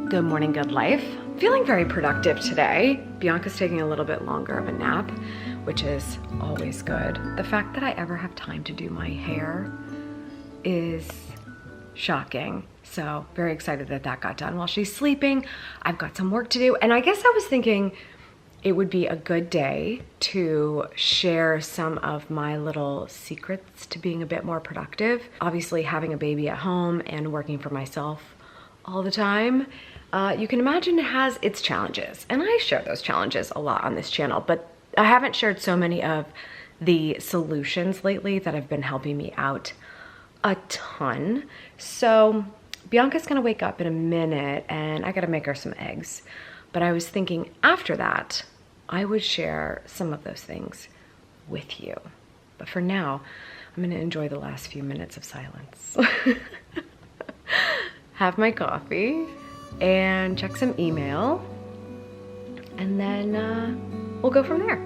Good morning, good life. Feeling very productive today. Bianca's taking a little bit longer of a nap, which is always good. The fact that I ever have time to do my hair is shocking. So very excited that that got done while she's sleeping. I've got some work to do. And I guess I was thinking it would be a good day to share some of my little secrets to being a bit more productive. Obviously, having a baby at home and working for myself all the time, you can imagine it has its challenges. And I share those challenges a lot on this channel, but I haven't shared so many of the solutions lately that have been helping me out a ton. So Bianca's gonna wake up in a minute and I gotta make her some eggs. But I was thinking after that, I would share some of those things with you. But for now, I'm gonna enjoy the last few minutes of silence. Have my coffee and check some email, and then we'll go from there.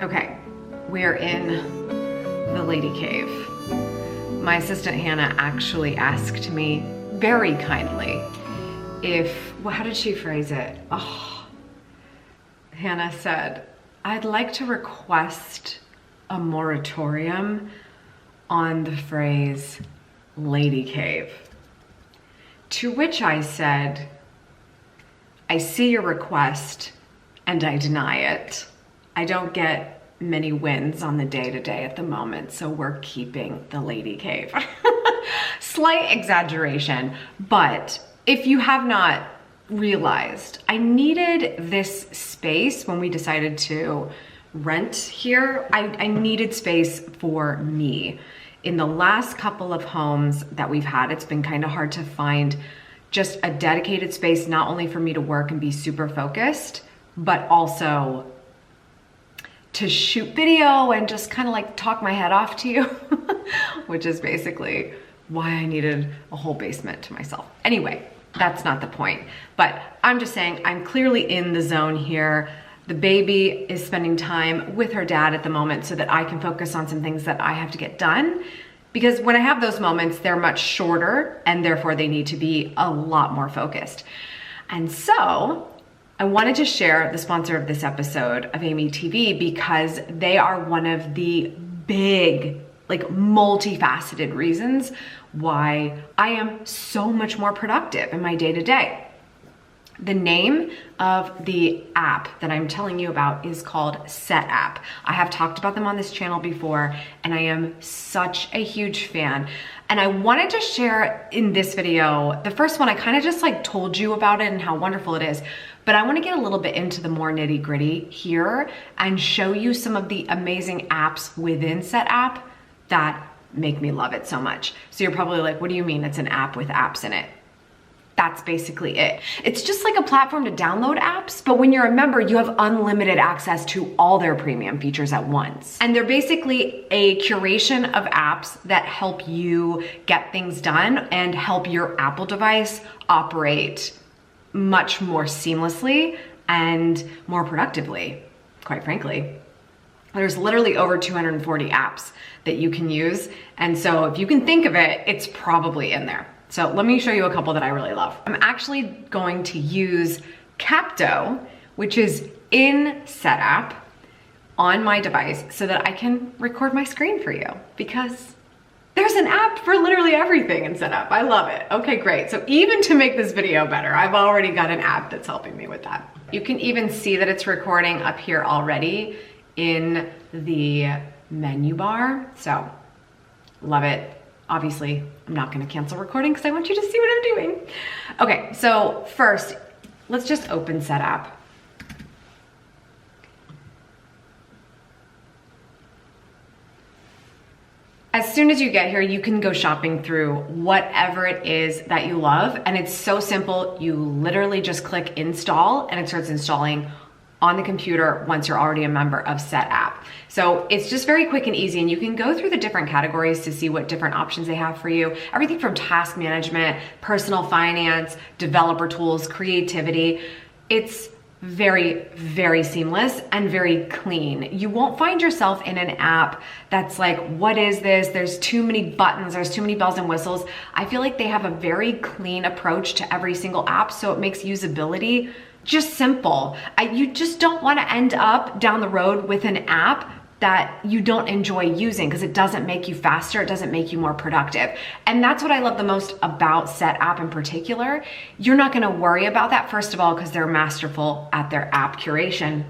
Okay, we are in the lady cave. My assistant Hannah actually asked me very kindly well, how did she phrase it? Oh, Hannah said, I'd like to request a moratorium on the phrase lady cave. To which I said, I see your request and I deny it. I don't get many wins on the day-to-day at the moment, so we're keeping the lady cave. Slight exaggeration, but if you have not realized, I needed this space when we decided to rent here. I needed space for me. In the last couple of homes that we've had, it's been kind of hard to find just a dedicated space, not only for me to work and be super focused, but also to shoot video and just kind of like talk my head off to you, which is basically why I needed a whole basement to myself. Anyway, that's not the point, but I'm just saying I'm clearly in the zone here. The baby is spending time with her dad at the moment so that I can focus on some things that I have to get done, because when I have those moments, they're much shorter and therefore they need to be a lot more focused. And so I wanted to share the sponsor of this episode of Amy TV because they are one of the big, like multifaceted reasons why I am so much more productive in my day-to-day. The name of the app that I'm telling you about is called SetApp. I have talked about them on this channel before, and I am such a huge fan. And I wanted to share in this video, the first one, I kind of just like told you about it and how wonderful it is, but I want to get a little bit into the more nitty gritty here and show you some of the amazing apps within SetApp that make me love it so much. So you're probably like, what do you mean it's an app with apps in it? That's basically it. It's just like a platform to download apps, but when you're a member, you have unlimited access to all their premium features at once. And they're basically a curation of apps that help you get things done and help your Apple device operate much more seamlessly and more productively, quite frankly. There's literally over 240 apps that you can use. And so if you can think of it, it's probably in there. So let me show you a couple that I really love. I'm actually going to use Capto, which is in SetApp on my device so that I can record my screen for you, because there's an app for literally everything in SetApp. I love it. Okay, great. So even to make this video better, I've already got an app that's helping me with that. You can even see that it's recording up here already in the menu bar. So love it. Obviously, I'm not gonna cancel recording because I want you to see what I'm doing. Okay, so first, let's just open SetApp. As soon as you get here, you can go shopping through whatever it is that you love. And it's so simple. You literally just click install and it starts installing on the computer once you're already a member of SetApp. So it's just very quick and easy, and you can go through the different categories to see what different options they have for you. Everything from task management, personal finance, developer tools, creativity. It's very, very seamless and very clean. You won't find yourself in an app that's like, what is this? There's too many buttons, there's too many bells and whistles. I feel like they have a very clean approach to every single app, so it makes usability just simple. You just don't want to end up down the road with an app that you don't enjoy using because it doesn't make you faster, it doesn't make you more productive. And that's what I love the most about SetApp in particular. You're not gonna worry about that, first of all, because they're masterful at their app curation.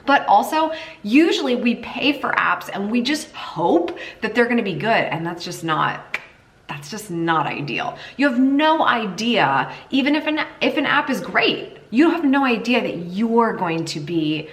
But also, usually we pay for apps and we just hope that they're gonna be good, and that's just not ideal. You have no idea, even if an app is great, you have no idea that you're going to be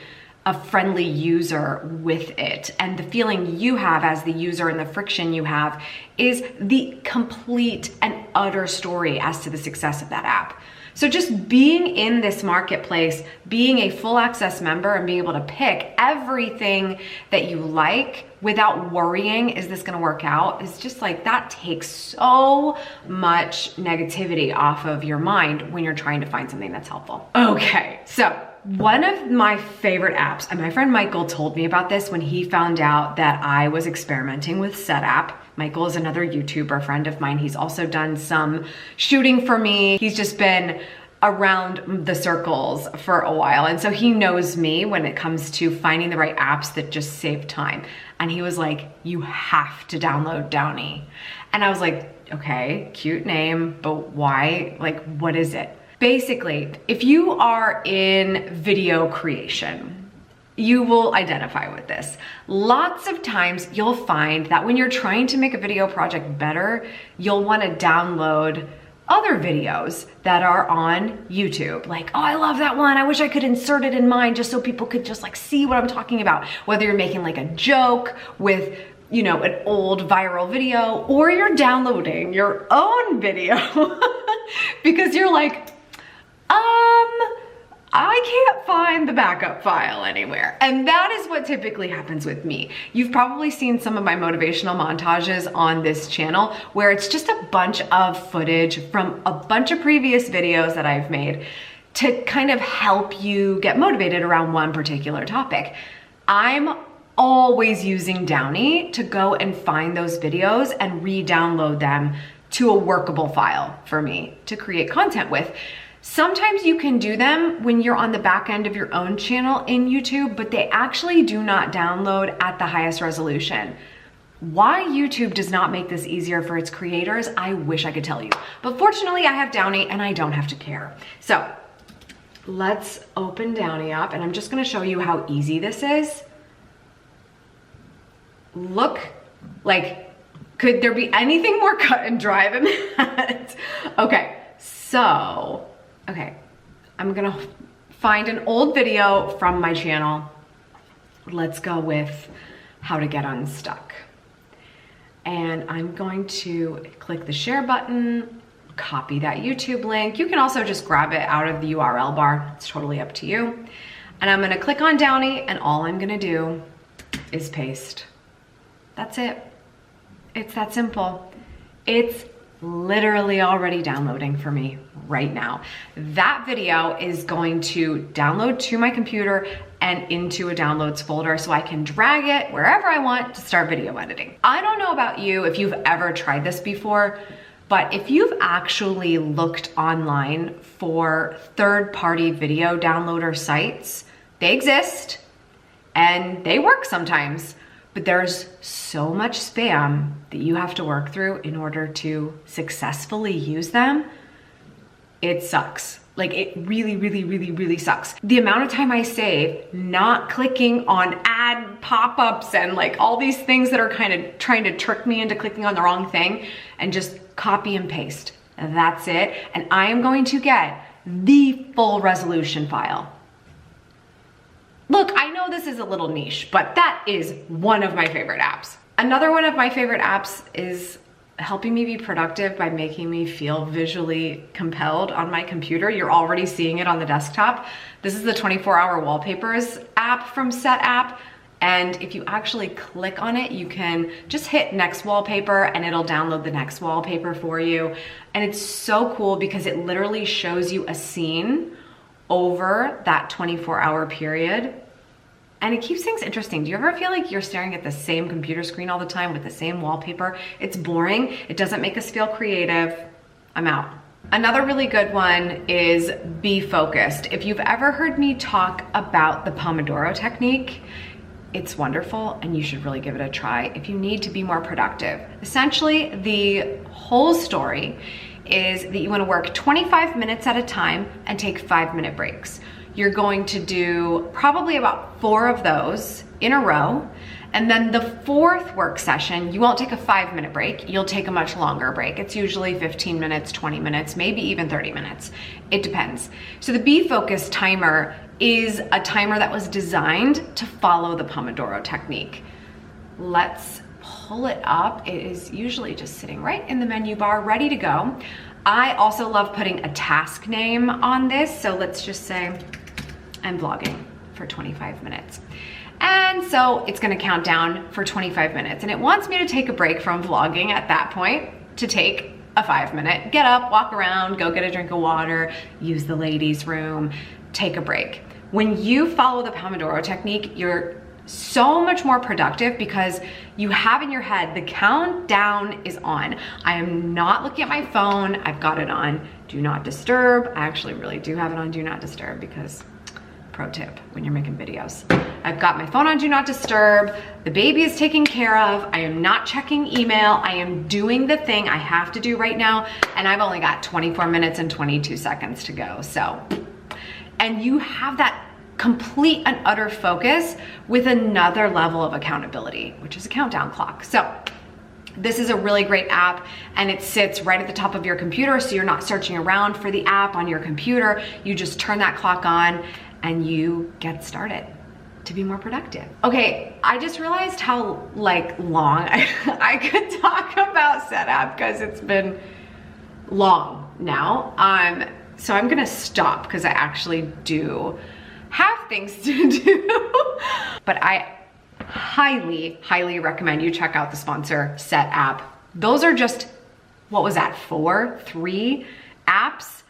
a friendly user with it. And the feeling you have as the user and the friction you have is the complete and utter story as to the success of that app. So just being in this marketplace, being a full access member and being able to pick everything that you like without worrying, is this gonna work out? Is just like, that takes so much negativity off of your mind when you're trying to find something that's helpful. Okay, so one of my favorite apps, and my friend Michael told me about this when he found out that I was experimenting with SetApp. Michael is another YouTuber friend of mine. He's also done some shooting for me. He's just been around the circles for a while. And so he knows me when it comes to finding the right apps that just save time. And he was like, you have to download Downy. And I was like, okay, cute name, but why? Like, what is it? Basically, if you are in video creation, you will identify with this. Lots of times you'll find that when you're trying to make a video project better, you'll want to download other videos that are on YouTube. Like, oh, I love that one. I wish I could insert it in mine just so people could just like see what I'm talking about. Whether you're making like a joke with, you know, an old viral video, or you're downloading your own video because you're like, I can't find the backup file anywhere. And that is what typically happens with me. You've probably seen some of my motivational montages on this channel where it's just a bunch of footage from a bunch of previous videos that I've made to kind of help you get motivated around one particular topic. I'm always using Downy to go and find those videos and re-download them to a workable file for me to create content with. Sometimes you can do them when you're on the back end of your own channel in YouTube, but they actually do not download at the highest resolution. Why YouTube does not make this easier for its creators, I wish I could tell you. But fortunately, I have Downy and I don't have to care. So let's open Downy up, and I'm just gonna show you how easy this is. Look, like, could there be anything more cut and dry than that? Okay, so, okay, I'm gonna find an old video from my channel. Let's go with how to get unstuck. And I'm going to click the share button, copy that YouTube link. You can also just grab it out of the URL bar. It's totally up to you. And I'm gonna click on Downy, and all I'm gonna do is paste. That's it. It's that simple. It's literally already downloading for me right now. That video is going to download to my computer and into a downloads folder so I can drag it wherever I want to start video editing. I don't know about you if you've ever tried this before, but if you've actually looked online for third-party video downloader sites, they exist and they work sometimes, but there's so much spam that you have to work through in order to successfully use them. It sucks. Like, it really, really, really, really sucks. The amount of time I save not clicking on ad pop-ups and like all these things that are kind of trying to trick me into clicking on the wrong thing, and just copy and paste. That's it. And I am going to get the full resolution file. Look, I know this is a little niche, but that is one of my favorite apps. Another one of my favorite apps is helping me be productive by making me feel visually compelled on my computer. You're already seeing it on the desktop. This is the 24-hour wallpapers app from SetApp. And if you actually click on it, you can just hit next wallpaper and it'll download the next wallpaper for you. And it's so cool because it literally shows you a scene over that 24-hour period. And it keeps things interesting. Do you ever feel like you're staring at the same computer screen all the time with the same wallpaper? It's boring. It doesn't make us feel creative. I'm out. Another really good one is be focused. If you've ever heard me talk about the Pomodoro technique, it's wonderful and you should really give it a try if you need to be more productive. Essentially, the whole story is that you want to work 25 minutes at a time and take 5-minute breaks. You're going to do probably about 4 of those in a row. And then the 4th work session, you won't take a 5-minute break. You'll take a much longer break. It's usually 15 minutes, 20 minutes, maybe even 30 minutes. It depends. So the Be Focused timer is a timer that was designed to follow the Pomodoro technique. Let's pull it up. It is usually just sitting right in the menu bar, ready to go. I also love putting a task name on this. So let's just say I'm vlogging for 25 minutes. And so it's gonna count down for 25 minutes. And it wants me to take a break from vlogging at that point to take a 5-minute, get up, walk around, go get a drink of water, use the ladies' room, take a break. When you follow the Pomodoro technique, you're so much more productive because you have in your head the countdown is on. I am not looking at my phone. I've got it on Do Not Disturb. I actually really do have it on Do Not Disturb because, pro tip when you're making videos, I've got my phone on Do Not Disturb. The baby is taken care of. I am not checking email. I am doing the thing I have to do right now. And I've only got 24 minutes and 22 seconds to go. So, and you have that complete and utter focus with another level of accountability, which is a countdown clock. So this is a really great app and it sits right at the top of your computer. So you're not searching around for the app on your computer. You just turn that clock on and you get started to be more productive. Okay, I just realized how long I could talk about SetApp because it's been long now. So I'm gonna stop because I actually do have things to do. But I highly, highly recommend you check out the sponsor, SetApp. Those are just, what was that, 3 apps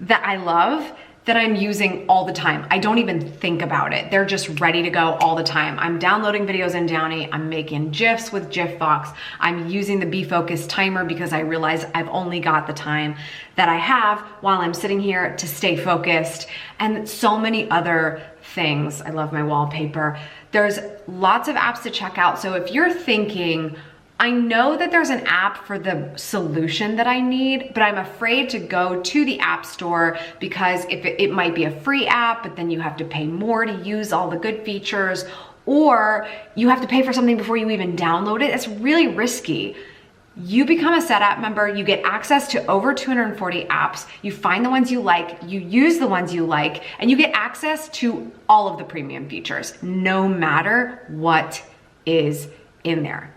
that I love that I'm using all the time. I don't even think about it. They're just ready to go all the time. I'm downloading videos in Downy. I'm making GIFs with GIFbox. I'm using the Be Focused timer because I realize I've only got the time that I have while I'm sitting here to stay focused, and so many other things. I love my wallpaper. There's lots of apps to check out. So if you're thinking, I know that there's an app for the solution that I need, but I'm afraid to go to the app store because if it might be a free app, but then you have to pay more to use all the good features, or you have to pay for something before you even download it. It's really risky. You become a SetApp member, you get access to over 240 apps, you find the ones you like, you use the ones you like, and you get access to all of the premium features, no matter what is in there.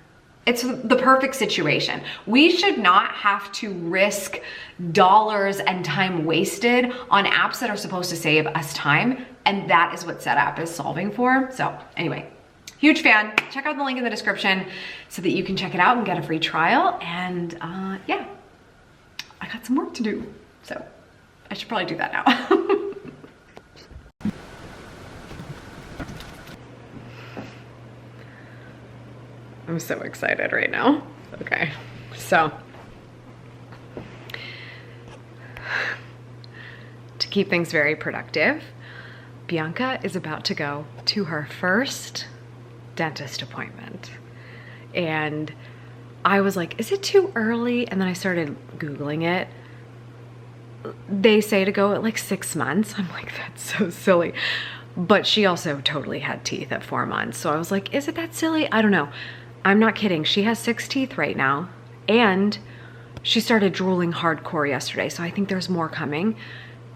It's the perfect situation. We should not have to risk dollars and time wasted on apps that are supposed to save us time, and that is what SetApp is solving for. So anyway, huge fan. Check out the link in the description so that you can check it out and get a free trial. And yeah, I got some work to do. So I should probably do that now. I'm so excited right now. Okay, so to keep things very productive, Bianca is about to go to her first dentist appointment. And I was like, is it too early? And then I started Googling it. They say to go at like 6 months. I'm like, that's so silly. But she also totally had teeth at 4 months. So I was like, is it that silly? I don't know. I'm not kidding. She has 6 teeth right now. And she started drooling hardcore yesterday. So I think there's more coming.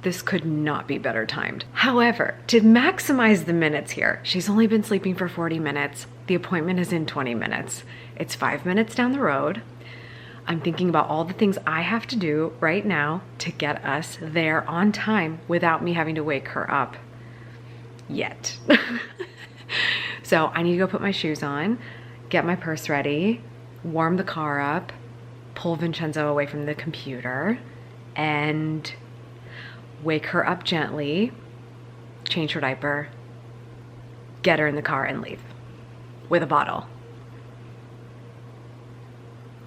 This could not be better timed. However, to maximize the minutes here, she's only been sleeping for 40 minutes. The appointment is in 20 minutes. It's 5 minutes down the road. I'm thinking about all the things I have to do right now to get us there on time without me having to wake her up yet. So I need to go put my shoes on, get my purse ready, warm the car up, pull Vincenzo away from the computer, and wake her up gently, change her diaper, get her in the car and leave with a bottle.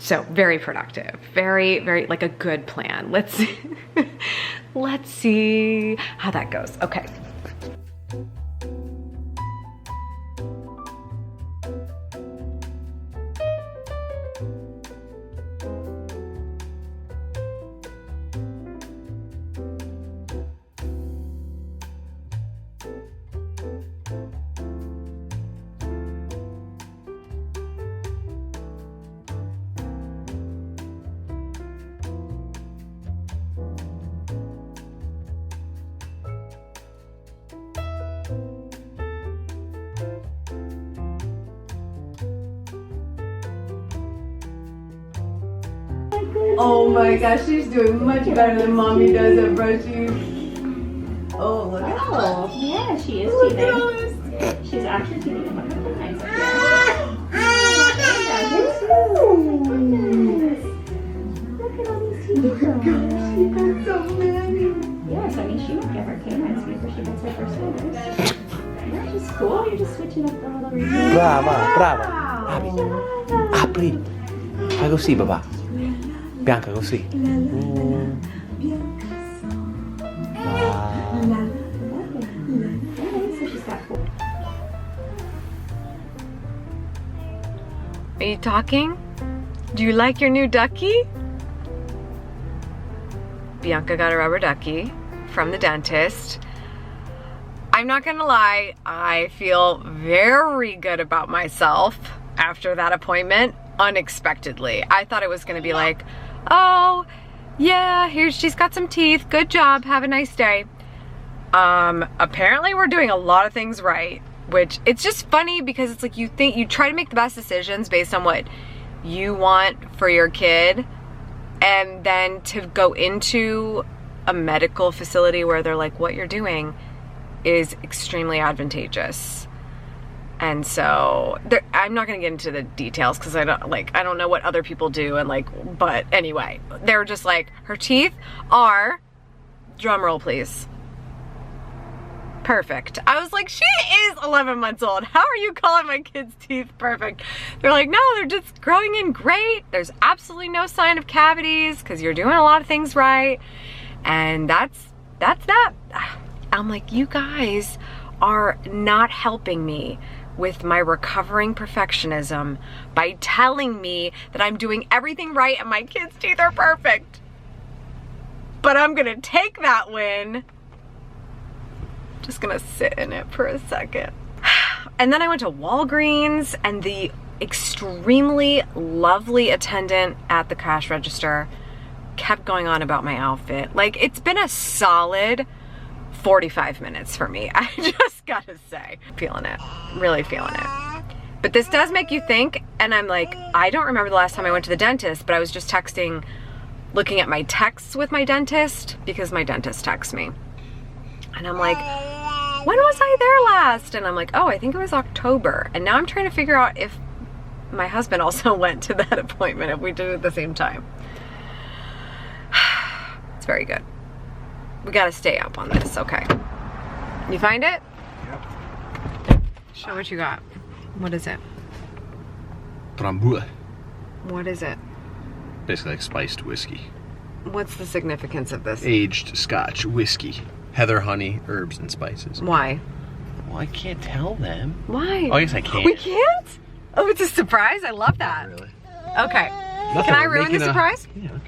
So very productive, very, very like a good plan. Let's see, let's see how that goes. Okay. Oh my gosh, she's doing much better than mommy does at brushing. Oh, look at her. Oh, yeah, she is Look at teething. all this. She's actually teething a couple of times up here. Look at all these teeth. She got so many. Yeah, so I mean, she won't get her canines before she gets her first fingers. Yeah, she's cool. You're just switching up the little routine. Brava, brava. Apri. Fai così, papà. Bianca, così. So she's got cool. Are you talking? Do you like your new ducky? Bianca got a rubber ducky from the dentist. I'm not gonna lie, I feel very good about myself after that appointment, unexpectedly. I thought it was gonna be like, oh, yeah, she's got some teeth, good job, have a nice day. Apparently we're doing a lot of things right, which it's just funny because it's like you try to make the best decisions based on what you want for your kid, and then to go into a medical facility where they're like, what you're doing is extremely advantageous. And so I'm not gonna get into the details because I don't know what other people do, and but anyway, they're just like, her teeth are, drum roll please, perfect. I was like, she is 11 months old. How are you calling my kid's teeth perfect? They're like, no, they're just growing in great. There's absolutely no sign of cavities because you're doing a lot of things right. And that's that. I'm like, you guys are not helping me with my recovering perfectionism by telling me that I'm doing everything right and my kids' teeth are perfect. But I'm gonna take that win. Just gonna sit in it for a second. And then I went to Walgreens, and the extremely lovely attendant at the cash register kept going on about my outfit. Like, it's been a solid 45 minutes for me, I just gotta say. Feeling it, really feeling it. But this does make you think, and I'm like, I don't remember the last time I went to the dentist, but I was just looking at my texts with my dentist, because my dentist texts me. And I'm like, when was I there last? And I'm like, oh, I think it was October. And now I'm trying to figure out if my husband also went to that appointment, if we did it at the same time. very good. We gotta stay up on this, okay. You find it? Yep. Show what you got. What is it? Trambula. What is it? Basically like spiced whiskey. What's the significance of this? Aged Scotch whiskey. Heather, honey, herbs, and spices. Why? Well, I can't tell them. Why? Oh, I guess I can. We can't? Oh, it's a surprise? I love that. Not really. Okay. Nothing, Can I we're ruin the making surprise? Yeah, okay.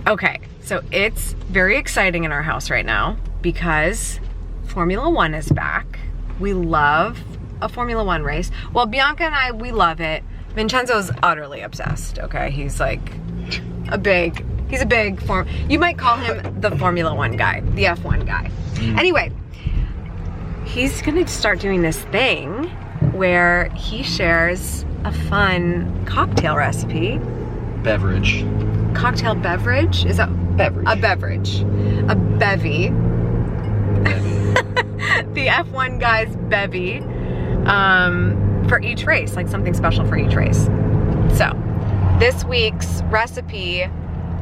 Okay, so it's very exciting in our house right now because Formula One is back. We love a Formula One race. Well, Bianca and I, we love it. Vincenzo's utterly obsessed, okay? He's like he's a big you might call him the Formula One guy, the F1 guy. Anyway, he's gonna start doing this thing where he shares a fun cocktail recipe. Beverage. Cocktail beverage? Is that Beverage. a beverage? A bevy. The F1 guy's bevy for each race, like something special for each race. So this week's recipe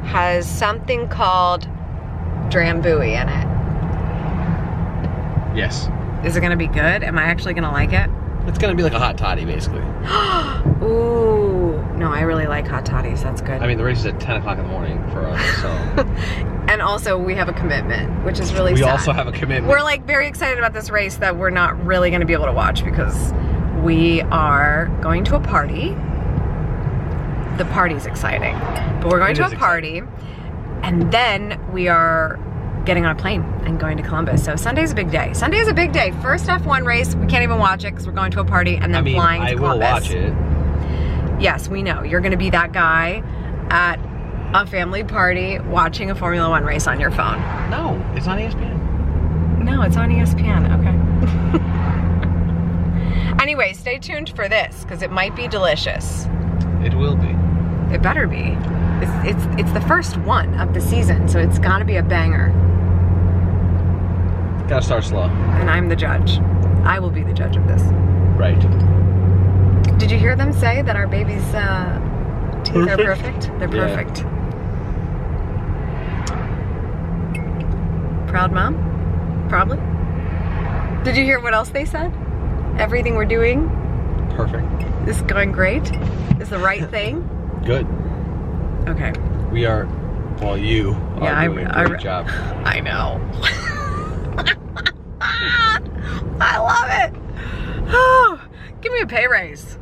has something called Drambuie in it. Yes. Is it gonna be good? Am I actually gonna like it? It's gonna be like a hot toddy, basically. Ooh, no, I really like hot toddies. That's good. I mean, the race is at 10 o'clock in the morning for us, so. And also, we have a commitment, which is really sad. We also have a commitment. We're like very excited about this race that we're not really going to be able to watch because we are going to a party. The party's exciting, but we're going to a party, and then we are getting on a plane and going to Columbus. So Sunday's a big day. Sunday is a big day. First F1 race, we can't even watch it because we're going to a party and then flying to Columbus. I will watch it. Yes, we know. You're gonna be that guy at a family party watching a Formula One race on your phone. No, it's on ESPN. No, it's on ESPN, okay. Anyway, stay tuned for this because it might be delicious. It will be. It better be. It's the first one of the season, so it's gotta be a banger. Gotta start slow. And I'm the judge. I will be the judge of this. Right. Did you hear them say that our baby's teeth are perfect? They're perfect. Proud mom? Probably. Did you hear what else they said? Everything we're doing Perfect. is going great? Is the right thing? Good. Okay. We are, well, you are doing a great job. I know. I love it. Oh, give me a pay raise.